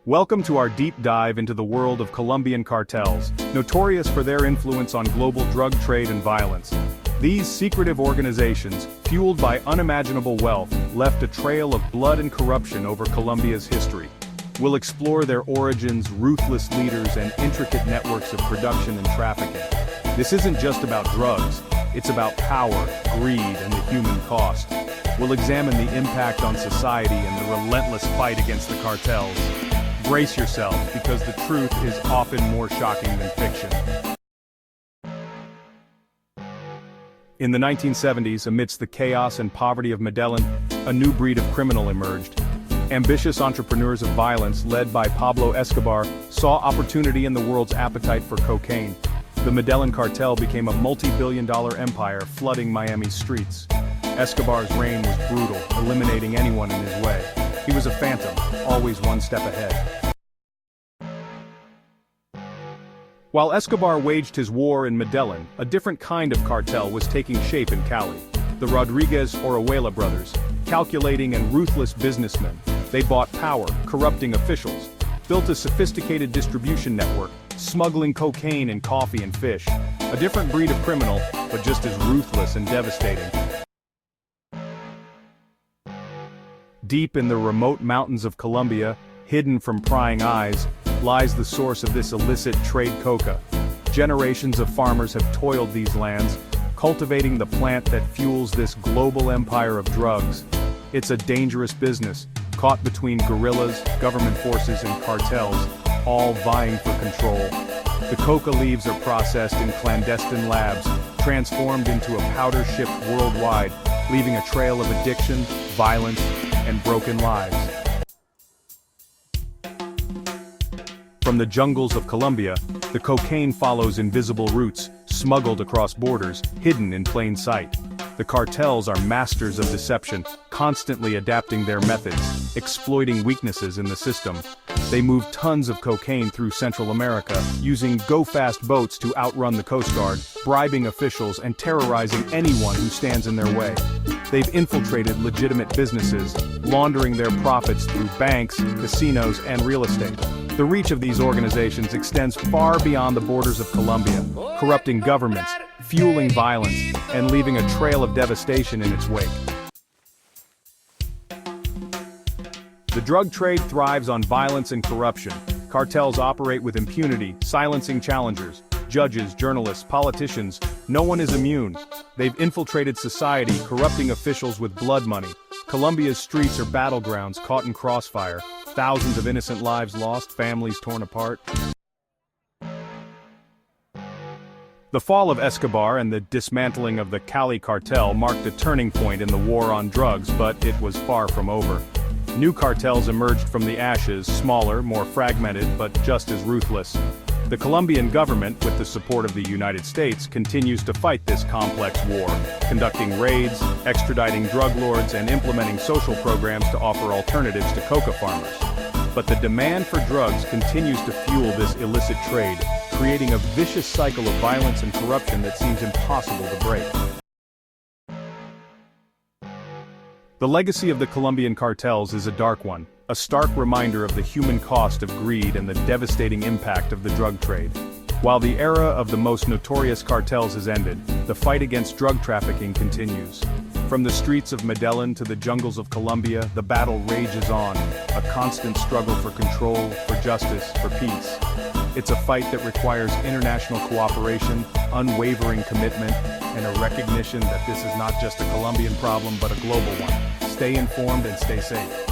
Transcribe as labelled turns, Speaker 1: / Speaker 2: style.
Speaker 1: Welcome to our deep dive into the world of Colombian cartels, notorious for their influence on global drug trade and violence. These secretive organizations, fueled by unimaginable wealth, left a trail of blood and corruption over Colombia's history. We'll explore their origins, ruthless leaders, and intricate networks of production and trafficking. This isn't just about drugs, it's about power, greed, and the human cost. We'll examine the impact on society and the relentless fight against the cartels. Brace yourself, because the truth is often more shocking than fiction. In the 1970s, amidst the chaos and poverty of Medellín, a new breed of criminal emerged. Ambitious entrepreneurs of violence, led by Pablo Escobar, saw opportunity in the world's appetite for cocaine. The Medellín Cartel became a multi-billion-dollar empire flooding Miami's streets. Escobar's reign was brutal, eliminating anyone in his way. He was a phantom, always one step ahead. While Escobar waged his war in Medellín, a different kind of cartel was taking shape in Cali. The Rodriguez-Orihuela brothers, calculating and ruthless businessmen, they bought power, corrupting officials, built a sophisticated distribution network, smuggling cocaine in coffee and fish. A different breed of criminal, but just as ruthless and devastating. Deep in the remote mountains of Colombia, hidden from prying eyes, lies the source of this illicit trade coca. Generations of farmers have toiled these lands, cultivating the plant that fuels this global empire of drugs. It's a dangerous business, caught between guerrillas, government forces, and cartels, all vying for control. The coca leaves are processed in clandestine labs, transformed into a powder shipped worldwide, leaving a trail of addiction, violence, and broken lives. From the jungles of Colombia, the cocaine follows invisible routes, smuggled across borders, hidden in plain sight. The cartels are masters of deception, constantly adapting their methods, exploiting weaknesses in the system. They move tons of cocaine through Central America, using go-fast boats to outrun the Coast Guard, bribing officials and terrorizing anyone who stands in their way. They've infiltrated legitimate businesses, laundering their profits through banks, casinos, and real estate. The reach of these organizations extends far beyond the borders of Colombia, corrupting governments, fueling violence, and leaving a trail of devastation in its wake. The drug trade thrives on violence and corruption. Cartels operate with impunity, silencing challengers. Judges, journalists, politicians, no one is immune. They've infiltrated society, corrupting officials with blood money. Colombia's streets are battlegrounds caught in crossfire. Thousands of innocent lives lost, families torn apart. The fall of Escobar and the dismantling of the Cali cartel marked a turning point in the war on drugs, but it was far from over. New cartels emerged from the ashes, smaller, more fragmented, but just as ruthless. The Colombian government, with the support of the United States, continues to fight this complex war, conducting raids, extraditing drug lords, and implementing social programs to offer alternatives to coca farmers. But the demand for drugs continues to fuel this illicit trade, creating a vicious cycle of violence and corruption that seems impossible to break. The legacy of the Colombian cartels is a dark one, a stark reminder of the human cost of greed and the devastating impact of the drug trade. While the era of the most notorious cartels has ended, the fight against drug trafficking continues. From the streets of Medellín to the jungles of Colombia, the battle rages on, a constant struggle for control, for justice, for peace. It's a fight that requires international cooperation, unwavering commitment, and a recognition that this is not just a Colombian problem but a global one. Stay informed and stay safe.